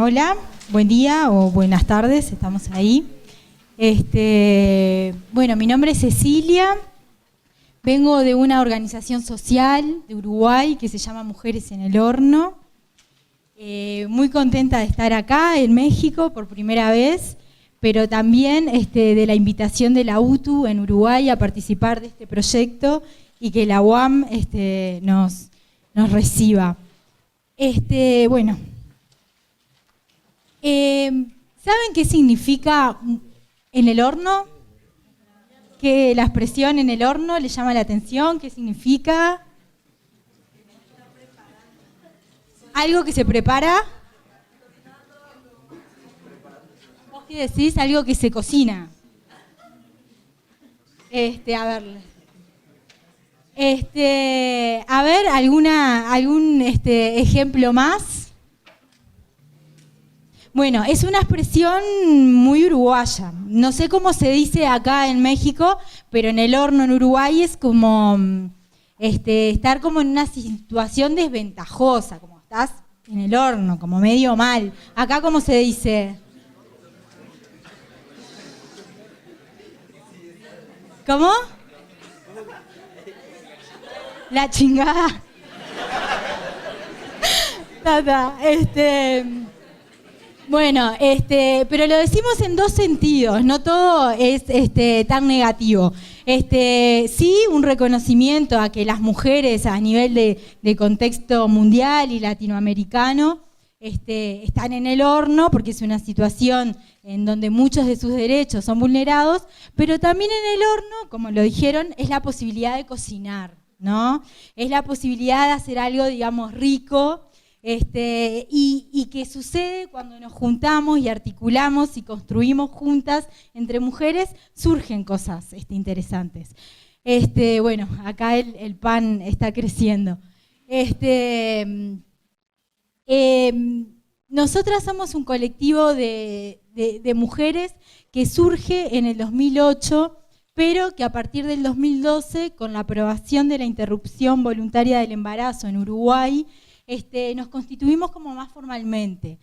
Bueno, hola, buen día o buenas tardes, estamos ahí. Bueno, mi nombre es Cecilia, vengo de una organización social de Uruguay que se llama Mujeres en el Horno. Muy contenta de estar acá en México por primera vez, pero también de la invitación de la UTU en Uruguay a participar de este proyecto y que la UAM nos reciba. Bueno, ¿saben qué significa en el horno? ¿Que la expresión en el horno le llama la atención? ¿Qué significa? ¿Algo que se prepara? ¿Vos qué decís? Algo que se cocina. A ver, algún ejemplo más. Bueno, es una expresión muy uruguaya. No sé cómo se dice acá en México, pero en el horno en Uruguay es como estar como en una situación desventajosa, como estás en el horno, como medio mal. Acá, ¿cómo se dice? ¿Cómo? La chingada. Bueno, pero lo decimos en dos sentidos, no todo es tan negativo. Sí, un reconocimiento a que las mujeres a nivel de contexto mundial y latinoamericano están en el horno porque es una situación en donde muchos de sus derechos son vulnerados, pero también en el horno, como lo dijeron, es la posibilidad de cocinar, ¿no? Es la posibilidad de hacer algo, digamos, rico. Y que sucede cuando nos juntamos y articulamos y construimos juntas entre mujeres, surgen cosas interesantes. Bueno, acá el pan está creciendo. Nosotras somos un colectivo de mujeres que surge en el 2008, pero que a partir del 2012, con la aprobación de la interrupción voluntaria del embarazo en Uruguay, nos constituimos como más formalmente.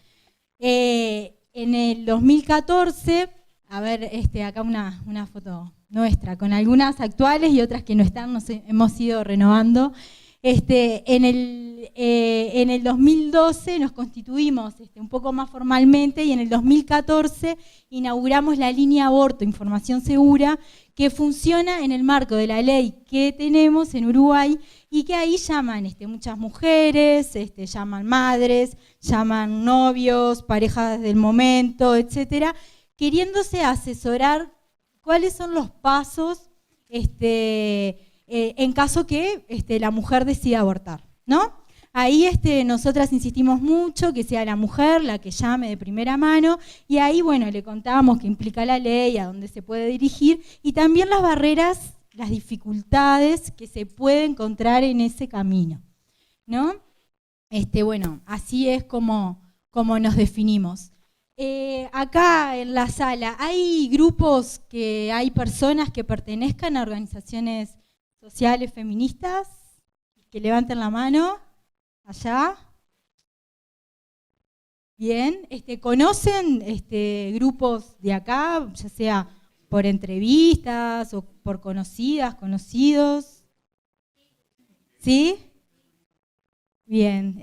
En el 2014, a ver, acá una foto nuestra, con algunas actuales y otras que no están, nos hemos ido renovando. En el 2012 nos constituimos un poco más formalmente y en el 2014 inauguramos la línea Aborto, Información Segura, que funciona en el marco de la ley que tenemos en Uruguay y que ahí llaman muchas mujeres, llaman madres, llaman novios, parejas del momento, etcétera, queriéndose asesorar cuáles son los pasos en caso que la mujer decida abortar, ¿no? Ahí nosotras insistimos mucho que sea la mujer la que llame de primera mano y ahí, bueno, le contábamos qué implica la ley, a dónde se puede dirigir y también las barreras, las dificultades que se puede encontrar en ese camino, ¿no? Bueno, así es como nos definimos. Acá en la sala, ¿hay grupos hay personas que pertenezcan a organizaciones sociales feministas? Que levanten la mano. Allá. Bien. ¿Conocen grupos de acá, ya sea por entrevistas o por conocidas, conocidos? ¿Sí? Bien.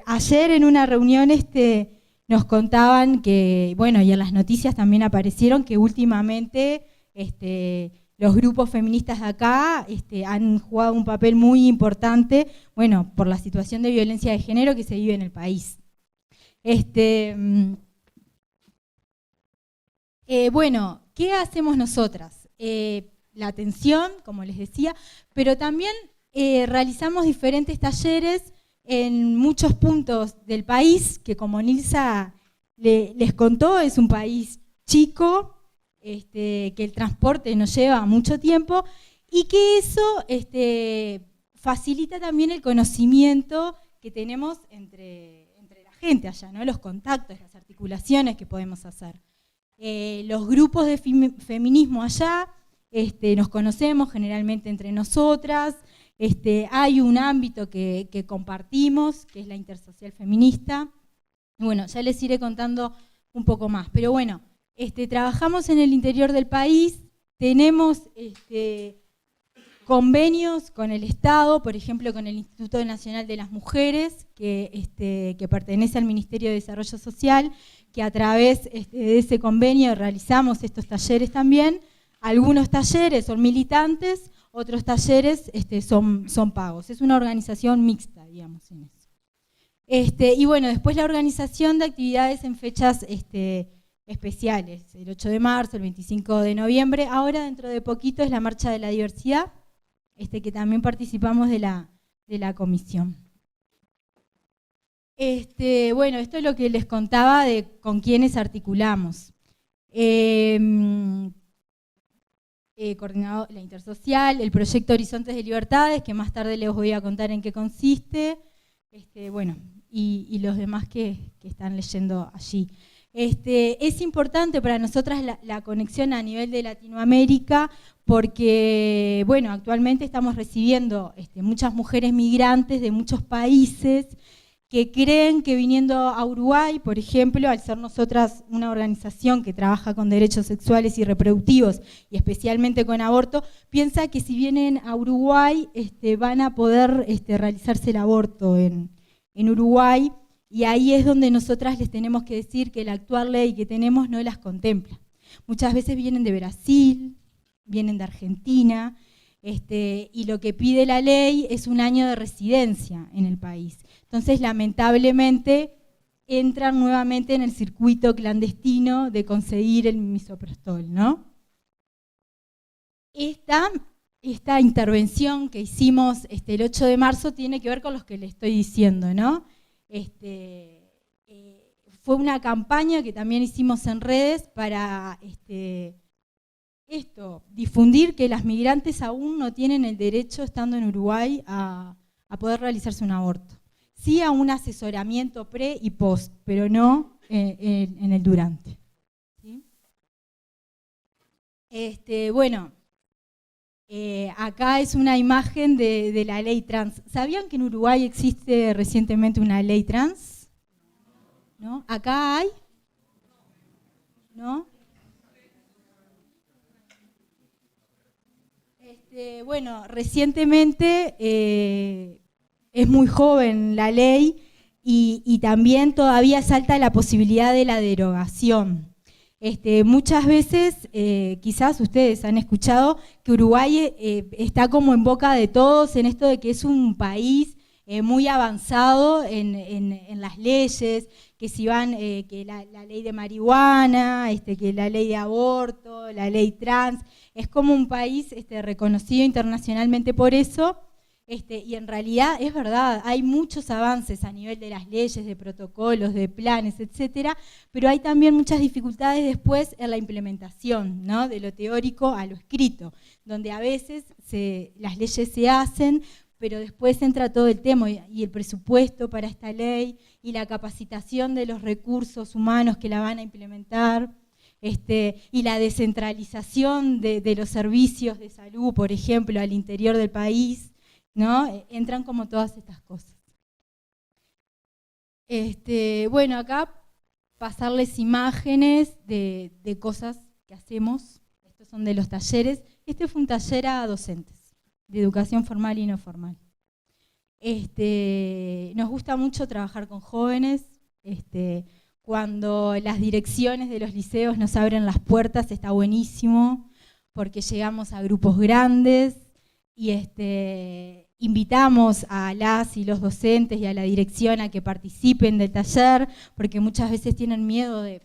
Ayer en una reunión nos contaban que, bueno, y en las noticias también aparecieron que últimamente los grupos feministas de acá han jugado un papel muy importante, bueno, por la situación de violencia de género que se vive en el país. Bueno, ¿qué hacemos nosotras? La atención, como les decía, pero también realizamos diferentes talleres en muchos puntos del país, que como Nilsa les contó, es un país chico, que el transporte nos lleva mucho tiempo y que eso facilita también el conocimiento que tenemos entre la gente allá, ¿no? Los contactos, las articulaciones que podemos hacer. Los grupos de feminismo allá nos conocemos generalmente entre nosotras, hay un ámbito que compartimos, que es la intersocial feminista, Y bueno, ya les iré contando un poco más. Pero bueno, trabajamos en el interior del país, tenemos convenios con el Estado, por ejemplo, con el Instituto Nacional de las Mujeres, que pertenece al Ministerio de Desarrollo Social, que a través de ese convenio realizamos estos talleres también. Algunos talleres son militantes, otros talleres son pagos. Es una organización mixta, digamos, en eso. Y bueno, después la organización de actividades en fechas especiales, el 8 de marzo, el 25 de noviembre. Ahora, dentro de poquito, es la Marcha de la Diversidad, que también participamos de la comisión. Bueno, esto es lo que les contaba de con quiénes articulamos. Coordinado la Intersocial, el proyecto Horizontes de Libertades, que más tarde les voy a contar en qué consiste, bueno, y los demás que están leyendo allí. Es importante para nosotras la conexión a nivel de Latinoamérica porque, bueno, actualmente estamos recibiendo muchas mujeres migrantes de muchos países que creen que viniendo a Uruguay, por ejemplo, al ser nosotras una organización que trabaja con derechos sexuales y reproductivos y especialmente con aborto, piensa que si vienen a Uruguay van a poder realizarse el aborto en Uruguay, y ahí es donde nosotras les tenemos que decir que la actual ley que tenemos no las contempla. Muchas veces vienen de Brasil, vienen de Argentina, y lo que pide la ley es 1 año de residencia en el país. Entonces, lamentablemente, entran nuevamente en el circuito clandestino de conseguir el misoprostol, ¿no? Esta intervención que hicimos el 8 de marzo tiene que ver con lo que le estoy diciendo, ¿no? Fue una campaña que también hicimos en redes para difundir que las migrantes aún no tienen el derecho, estando en Uruguay, a poder realizarse un aborto. Sí a un asesoramiento pre y post, pero no en el durante. ¿Sí? Bueno, acá es una imagen de la ley trans. ¿Sabían que en Uruguay existe recientemente una ley trans? ¿No? ¿Acá hay? ¿No? Bueno, recientemente es muy joven la ley y también todavía salta la posibilidad de la derogación. Muchas veces, quizás ustedes han escuchado que Uruguay está como en boca de todos en esto de que es un país muy avanzado en las leyes, que si van, que la ley de marihuana, que la ley de aborto, la ley trans, es como un país reconocido internacionalmente por eso. Y en realidad es verdad, hay muchos avances a nivel de las leyes, de protocolos, de planes, etcétera, pero hay también muchas dificultades después en la implementación, ¿no? De lo teórico a lo escrito, donde a veces las leyes se hacen, pero después entra todo el tema y el presupuesto para esta ley y la capacitación de los recursos humanos que la van a implementar. Y la descentralización de los servicios de salud, por ejemplo, al interior del país, ¿no? Entran como todas estas cosas. Bueno, acá pasarles imágenes de cosas que hacemos. Estos son de los talleres. Este fue un taller a docentes, de educación formal y no formal. Nos gusta mucho trabajar con jóvenes. Cuando las direcciones de los liceos nos abren las puertas está buenísimo, porque llegamos a grupos grandes y invitamos a las y los docentes y a la dirección a que participen del taller, porque muchas veces tienen miedo de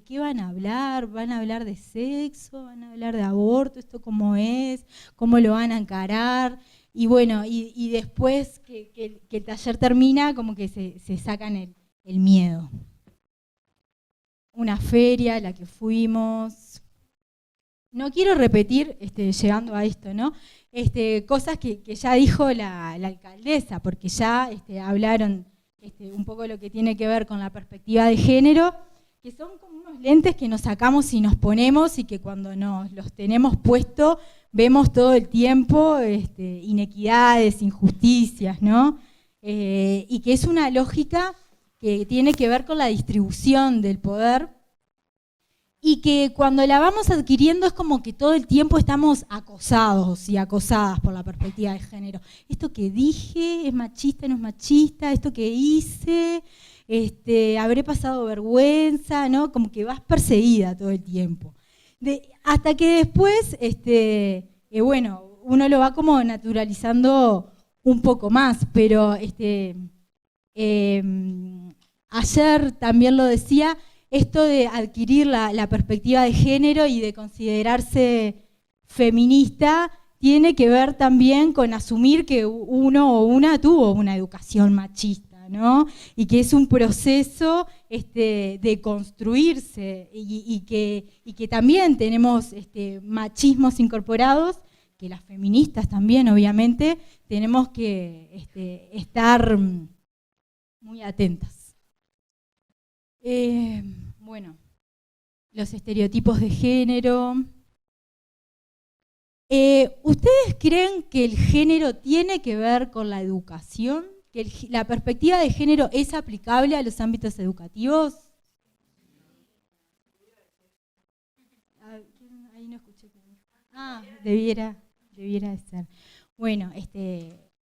qué van a hablar de sexo, van a hablar de aborto, esto cómo es, cómo lo van a encarar, y bueno, y después que el taller termina, como que se sacan el miedo. Una feria a la que fuimos. No quiero repetir, llegando a esto, ¿no? Cosas que ya dijo la alcaldesa, porque ya hablaron un poco de lo que tiene que ver con la perspectiva de género, que son como unos lentes que nos sacamos y nos ponemos y que cuando nos los tenemos puestos vemos todo el tiempo inequidades, injusticias, ¿no? Y que es una lógica que tiene que ver con la distribución del poder, y que cuando la vamos adquiriendo es como que todo el tiempo estamos acosados y acosadas por la perspectiva de género. Esto que dije es machista, no es machista, esto que hice, habré pasado vergüenza, ¿no? Como que vas perseguida todo el tiempo. Hasta que después, bueno, uno lo va como naturalizando un poco más, pero ayer también lo decía, esto de adquirir la perspectiva de género y de considerarse feminista tiene que ver también con asumir que uno o una tuvo una educación machista, ¿no? Y que es un proceso de construirse y que también tenemos machismos incorporados, que las feministas también, obviamente, tenemos que estar muy atentas. Bueno, los estereotipos de género. ¿Ustedes creen que el género tiene que ver con la educación? ¿Que la perspectiva de género es aplicable a los ámbitos educativos? Ahí no escuché. Debiera de ser. Bueno,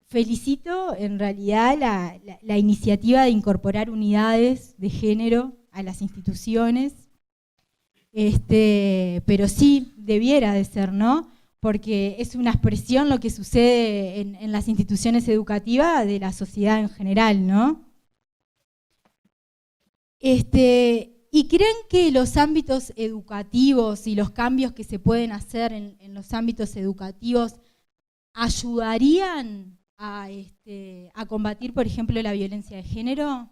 felicito en realidad la iniciativa de incorporar unidades de género a las instituciones, pero sí debiera de ser, ¿no? Porque es una expresión lo que sucede en las instituciones educativas de la sociedad en general, ¿no? ¿Y creen que los ámbitos educativos y los cambios que se pueden hacer en los ámbitos educativos ayudarían a combatir, por ejemplo, la violencia de género?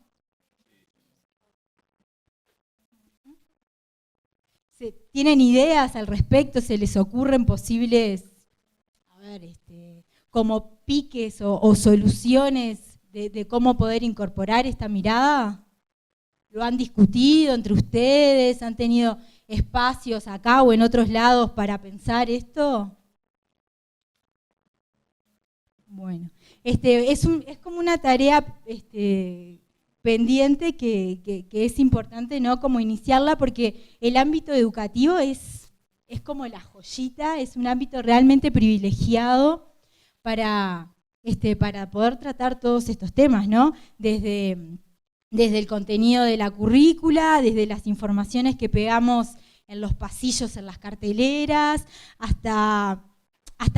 ¿Tienen ideas al respecto? ¿Se les ocurren posibles, como piques o soluciones de cómo poder incorporar esta mirada? ¿Lo han discutido entre ustedes? ¿Han tenido espacios acá o en otros lados para pensar esto? Bueno, es como una tarea pendiente que es importante, ¿no? Como iniciarla, porque el ámbito educativo es como la joyita, es un ámbito realmente privilegiado para poder tratar todos estos temas, ¿no? Desde el contenido de la currícula, desde las informaciones que pegamos en los pasillos, en las carteleras, hasta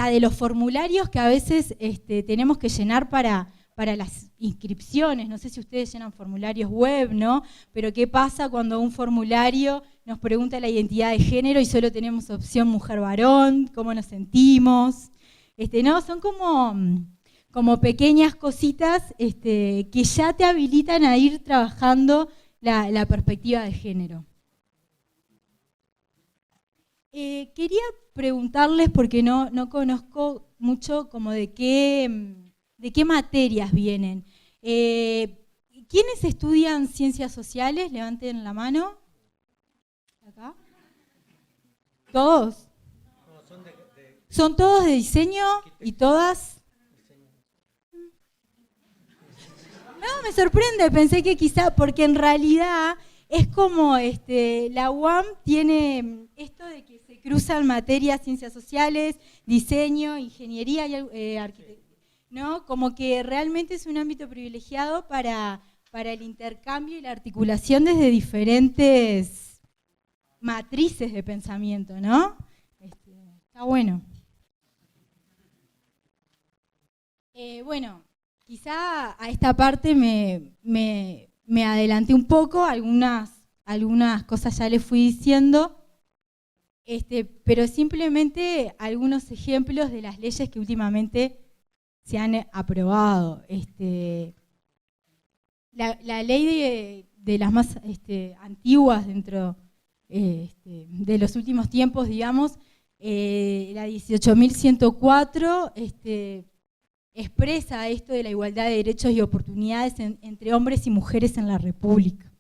de los formularios que a veces tenemos que llenar para las inscripciones. No sé si ustedes llenan formularios web, ¿no? Pero ¿qué pasa cuando un formulario nos pregunta la identidad de género y solo tenemos opción mujer-varón? ¿Cómo nos sentimos? ¿No? Son como pequeñas cositas que ya te habilitan a ir trabajando la perspectiva de género. Quería preguntarles, porque no conozco mucho como de qué materias vienen. ¿Quiénes estudian ciencias sociales? Levanten la mano. ¿Acá? ¿Todos? ¿Son todos de diseño y todas? No, me sorprende, pensé que quizá, porque en realidad es como la UAM tiene esto de que se cruzan materias, ciencias sociales, diseño, ingeniería y arquitectura, ¿no? Como que realmente es un ámbito privilegiado para el intercambio y la articulación desde diferentes matrices de pensamiento, ¿no? Está bueno. Bueno, quizá a esta parte me adelanté un poco, algunas cosas ya les fui diciendo, pero simplemente algunos ejemplos de las leyes que últimamente se han aprobado. La ley de las más antiguas dentro de los últimos tiempos, digamos, la 18.104, expresa esto de la igualdad de derechos y oportunidades entre hombres y mujeres en la República.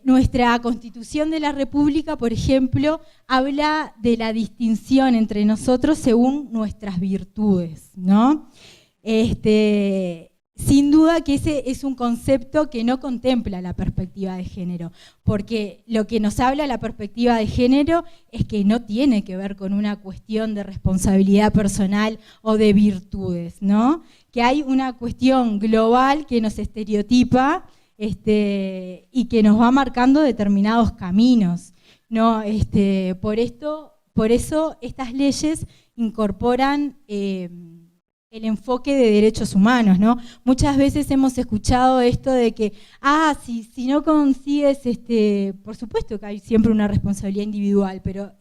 Nuestra Constitución de la República, por ejemplo, habla de la distinción entre nosotros según nuestras virtudes, ¿no? sin duda que ese es un concepto que no contempla la perspectiva de género, porque lo que nos habla la perspectiva de género es que no tiene que ver con una cuestión de responsabilidad personal o de virtudes, ¿no? Que hay una cuestión global que nos estereotipa y que nos va marcando determinados caminos, ¿no? Por eso estas leyes incorporan el enfoque de derechos humanos, ¿no? Muchas veces hemos escuchado esto de que, si no consigues, por supuesto que hay siempre una responsabilidad individual, pero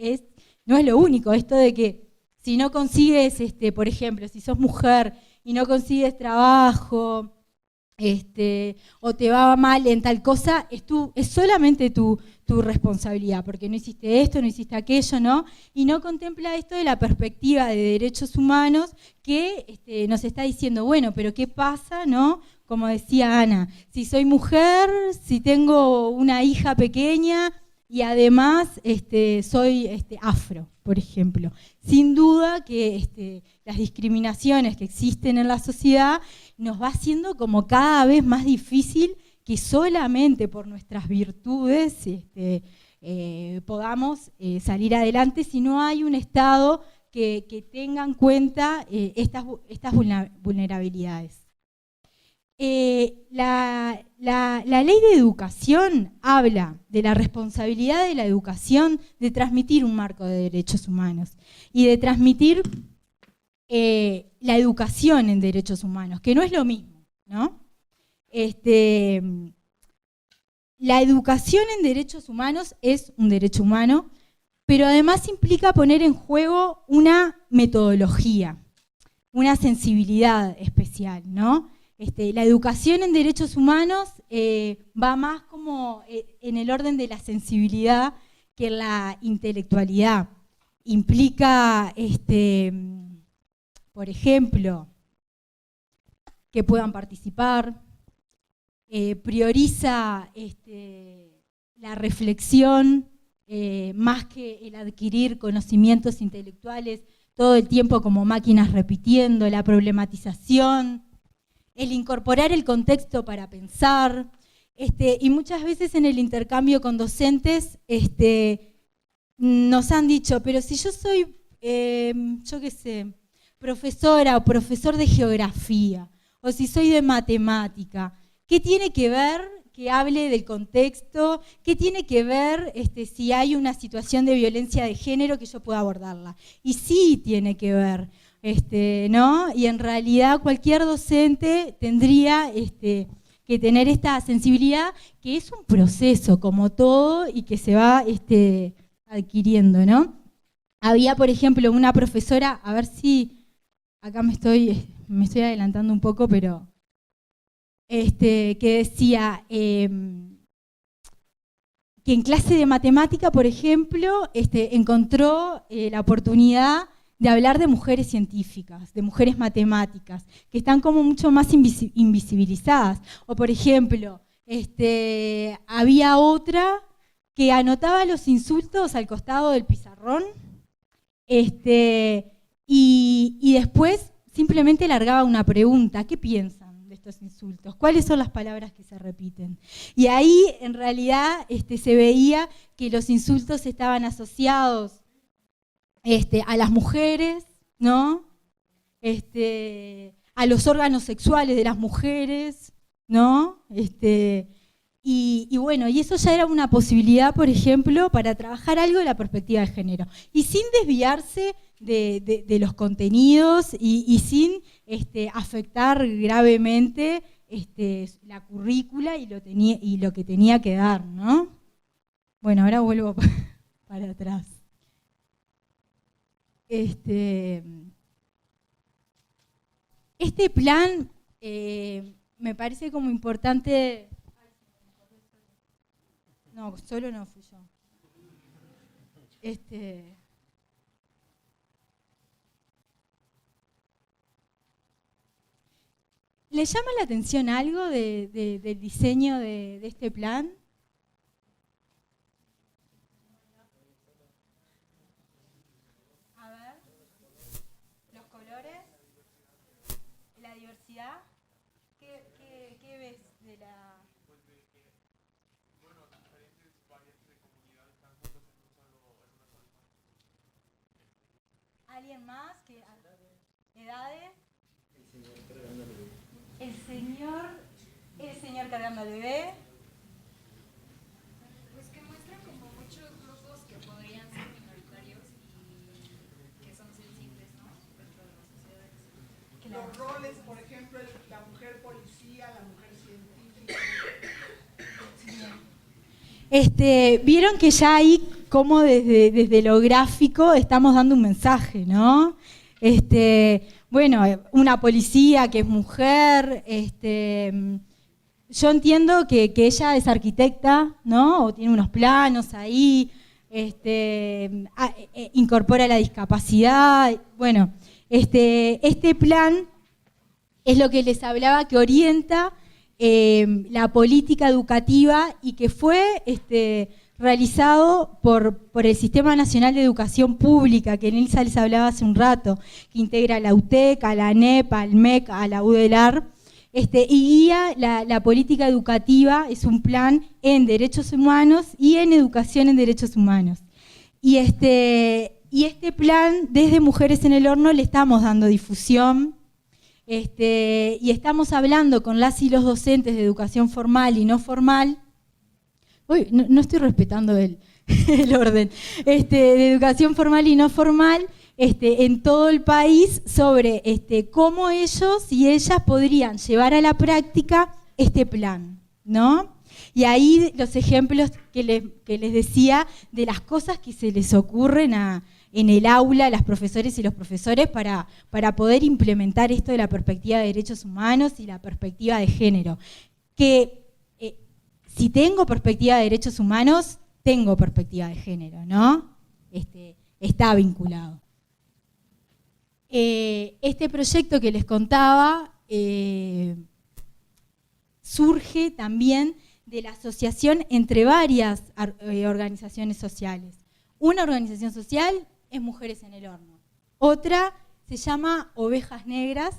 no es lo único, esto de que si no consigues, por ejemplo, si sos mujer y no consigues trabajo, o te va mal en tal cosa, es solamente tu responsabilidad, porque no hiciste esto, no hiciste aquello, ¿no? Y no contempla esto de la perspectiva de derechos humanos que nos está diciendo, bueno, pero ¿qué pasa, no? Como decía Ana, si soy mujer, si tengo una hija pequeña y además soy afro, por ejemplo. Sin duda que las discriminaciones que existen en la sociedad nos va haciendo como cada vez más difícil que solamente por nuestras virtudes podamos salir adelante si no hay un Estado que tenga en cuenta estas vulnerabilidades. La ley de educación habla de la responsabilidad de la educación de transmitir un marco de derechos humanos y de transmitir la educación en derechos humanos, que no es lo mismo, ¿no? La educación en derechos humanos es un derecho humano, pero además implica poner en juego una metodología, una sensibilidad especial, ¿no? La educación en derechos humanos va más como en el orden de la sensibilidad que en la intelectualidad. Implica, por ejemplo, que puedan participar, prioriza la reflexión más que el adquirir conocimientos intelectuales todo el tiempo como máquinas repitiendo, la problematización, el incorporar el contexto para pensar, y muchas veces en el intercambio con docentes nos han dicho, pero si yo soy, yo qué sé, profesora o profesor de geografía, o si soy de matemática, ¿qué tiene que ver que hable del contexto? ¿Qué tiene que ver si hay una situación de violencia de género que yo pueda abordarla? Y sí tiene que ver, ¿no? Y en realidad cualquier docente tendría que tener esta sensibilidad, que es un proceso como todo y que se va adquiriendo, ¿no? Había, por ejemplo, una profesora, a ver si acá me estoy adelantando un poco, pero que decía que en clase de matemática, por ejemplo, encontró la oportunidad de hablar de mujeres científicas, de mujeres matemáticas, que están como mucho más invisibilizadas. O, por ejemplo, había otra que anotaba los insultos al costado del pizarrón y después simplemente largaba una pregunta: ¿qué piensan de estos insultos? ¿Cuáles son las palabras que se repiten? Y ahí en realidad se veía que los insultos estaban asociados a las mujeres, ¿no? A los órganos sexuales de las mujeres, ¿no? Y bueno, y eso ya era una posibilidad, por ejemplo, para trabajar algo de la perspectiva de género. Y sin desviarse de los contenidos y sin afectar gravemente la currícula y lo que tenía que dar, ¿no? Bueno, ahora vuelvo para atrás. Este plan me parece como importante. No, solo no fui yo. ¿Le llama la atención algo del diseño de este plan? A ver, los colores, la diversidad. ¿Qué ves de la...? Pues de que, bueno, diferentes variantes de comunidad están juntas en una sola imagen. ¿Alguien más? ¿Edades? El señor cargando al bebé. Pues que muestran como muchos grupos que podrían ser minoritarios y que son sensibles, ¿no? Dentro de las sociedades. Los roles, por ejemplo, la mujer policía, la mujer científica. Vieron que ya ahí, como desde lo gráfico, estamos dando un mensaje, ¿no? Bueno, una policía que es mujer, yo entiendo que ella es arquitecta, ¿no? O tiene unos planos ahí, incorpora la discapacidad. Bueno, este plan es lo que les hablaba, que orienta la política educativa y que fue realizado por el Sistema Nacional de Educación Pública, que Nilsa les hablaba hace un rato, que integra a la UTEC, a la ANEP, al MEC, a la UDELAR, y guía la política educativa. Es un plan en derechos humanos y en educación en derechos humanos. Y este plan, desde Mujeres en el Horno, le estamos dando difusión, y estamos hablando con las y los docentes de educación formal y no formal. Uy, no estoy respetando el orden. De educación formal y no formal, en todo el país, sobre cómo ellos y ellas podrían llevar a la práctica este plan, ¿no? Y ahí los ejemplos que les decía de las cosas que se les ocurren en el aula a las profesores y los profesores para poder implementar esto de la perspectiva de derechos humanos y la perspectiva de género. Que si tengo perspectiva de derechos humanos, tengo perspectiva de género, ¿no? Está vinculado. Este proyecto que les contaba surge también de la asociación entre varias organizaciones sociales. Una organización social es Mujeres en el Horno. Otra se llama Ovejas Negras,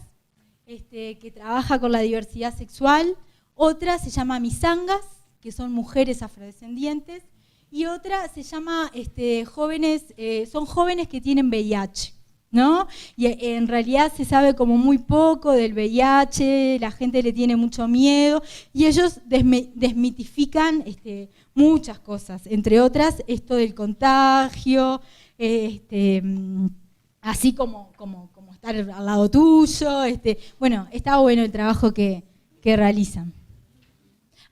que trabaja con la diversidad sexual. Otra se llama Misangas, que son mujeres afrodescendientes. Y otra se llama son jóvenes que tienen VIH, ¿no? Y en realidad se sabe como muy poco del VIH, la gente le tiene mucho miedo, y ellos desmitifican muchas cosas, entre otras esto del contagio, así como estar al lado tuyo. Bueno, está bueno el trabajo que realizan.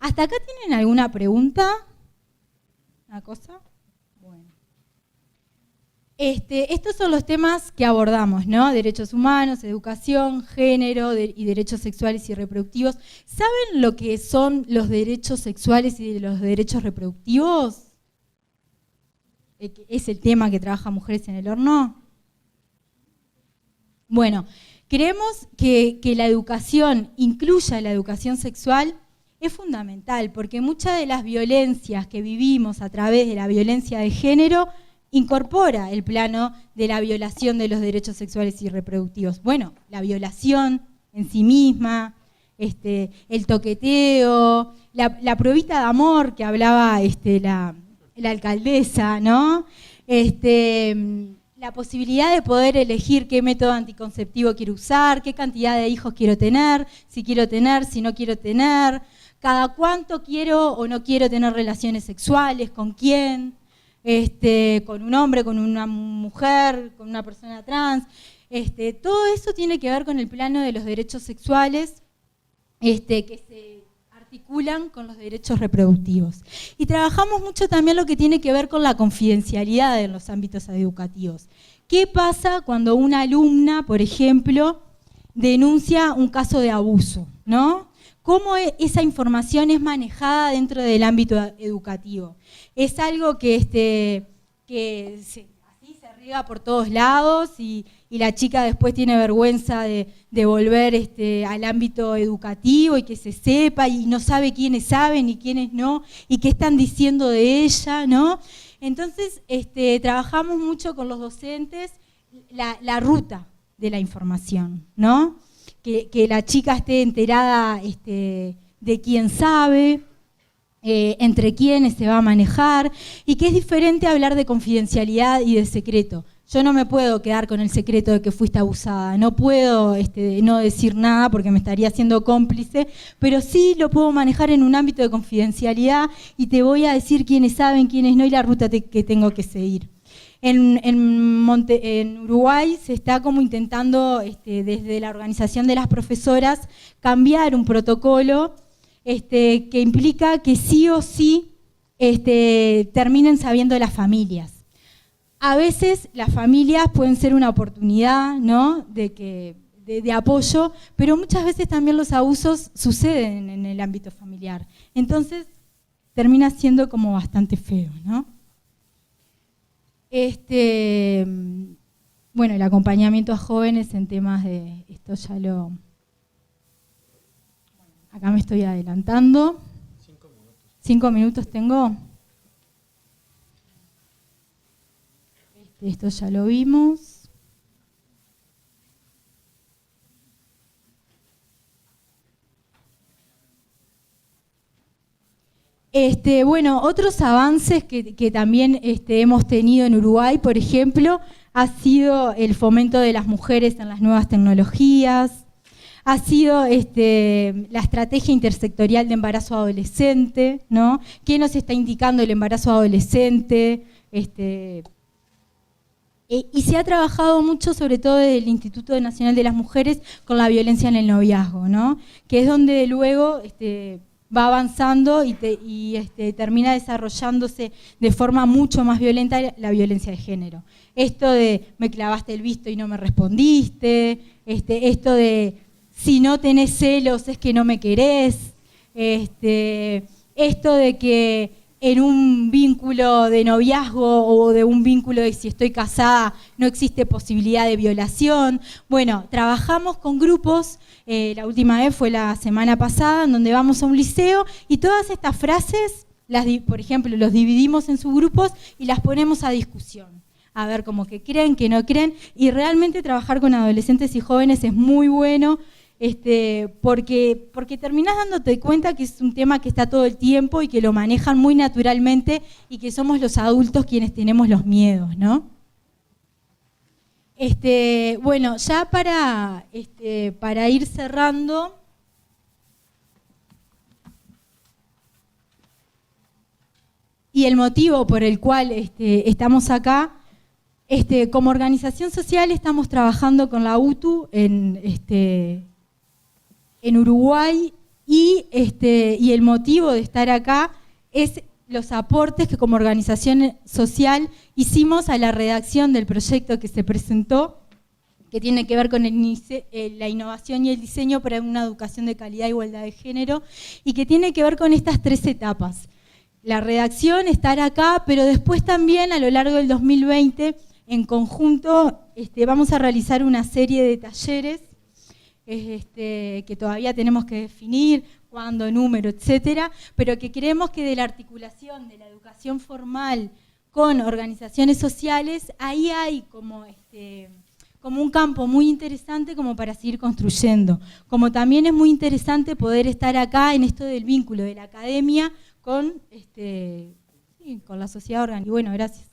¿Hasta acá tienen alguna pregunta? ¿Una cosa? Bueno. Estos son los temas que abordamos, ¿no? Derechos humanos, educación, género y derechos sexuales y reproductivos. ¿Saben lo que son los derechos sexuales y los derechos reproductivos? ¿Es el tema que trabaja Mujeres en el Horno? Bueno, creemos que la educación incluya la educación sexual. Es fundamental, porque muchas de las violencias que vivimos a través de la violencia de género incorpora el plano de la violación de los derechos sexuales y reproductivos. Bueno, la violación en sí misma, el toqueteo, la pruebita de amor que hablaba la alcaldesa, ¿no? La posibilidad de poder elegir qué método anticonceptivo quiero usar, qué cantidad de hijos quiero tener, si no quiero tener, cada cuánto quiero o no quiero tener relaciones sexuales, con quién, con un hombre, con una mujer, con una persona trans. Todo eso tiene que ver con el plano de los derechos sexuales, que se articulan con los derechos reproductivos. Y trabajamos mucho también lo que tiene que ver con la confidencialidad en los ámbitos educativos. ¿Qué pasa cuando una alumna, por ejemplo, denuncia un caso de abuso, ¿no? ¿Cómo esa información es manejada dentro del ámbito educativo? Es algo que, así se riega por todos lados y la chica después tiene vergüenza de volver al ámbito educativo y que se sepa y no sabe quiénes saben y quiénes no y qué están diciendo de ella, ¿no? Entonces, trabajamos mucho con los docentes la ruta de la información, ¿no? que la chica esté enterada de quién sabe, entre quiénes se va a manejar, y que es diferente hablar de confidencialidad y de secreto. Yo no me puedo quedar con el secreto de que fuiste abusada, no puedo no decir nada porque me estaría haciendo cómplice, pero sí lo puedo manejar en un ámbito de confidencialidad y te voy a decir quiénes saben, quiénes no y la ruta que tengo que seguir. En Uruguay se está como intentando, desde la organización de las profesoras, cambiar un protocolo que implica que sí o sí terminen sabiendo las familias. A veces las familias pueden ser una oportunidad, ¿no?, de apoyo, pero muchas veces también los abusos suceden en el ámbito familiar. Entonces termina siendo como bastante feo, ¿no? Bueno, el acompañamiento a jóvenes en temas de esto ya lo... Acá me estoy adelantando. 5 minutos. 5 minutos tengo. Esto ya lo vimos. Bueno, otros avances que también hemos tenido en Uruguay, por ejemplo, ha sido el fomento de las mujeres en las nuevas tecnologías, ha sido la estrategia intersectorial de embarazo adolescente, ¿no? ¿Qué nos está indicando el embarazo adolescente? Y se ha trabajado mucho, sobre todo desde el Instituto Nacional de las Mujeres, con la violencia en el noviazgo, ¿no? Que es donde luego va avanzando y termina desarrollándose de forma mucho más violenta la violencia de género. Esto de me clavaste el visto y no me respondiste, esto de si no tenés celos es que no me querés, esto de que en un vínculo de noviazgo o de un vínculo de si estoy casada no existe posibilidad de violación. Bueno, trabajamos con grupos, la última vez fue la semana pasada, en donde vamos a un liceo y todas estas frases, por ejemplo, los dividimos en subgrupos y las ponemos a discusión. A ver como que creen, que no creen, y realmente trabajar con adolescentes y jóvenes es muy bueno, porque terminás dándote cuenta que es un tema que está todo el tiempo y que lo manejan muy naturalmente y que somos los adultos quienes tenemos los miedos, ¿no? Bueno, ya para ir cerrando, y el motivo por el cual estamos acá, como organización social estamos trabajando con la UTU en Uruguay y el motivo de estar acá es los aportes que como organización social hicimos a la redacción del proyecto que se presentó, que tiene que ver con la innovación y el diseño para una educación de calidad e igualdad de género, y que tiene que ver con estas 3 etapas. La redacción, estar acá, pero después también a lo largo del 2020, en conjunto, vamos a realizar una serie de talleres que todavía tenemos que definir, cuándo, número, etcétera, pero que creemos que de la articulación de la educación formal con organizaciones sociales, ahí hay como un campo muy interesante como para seguir construyendo. Como también es muy interesante poder estar acá en esto del vínculo de la academia con la sociedad orgánica. Y bueno, gracias.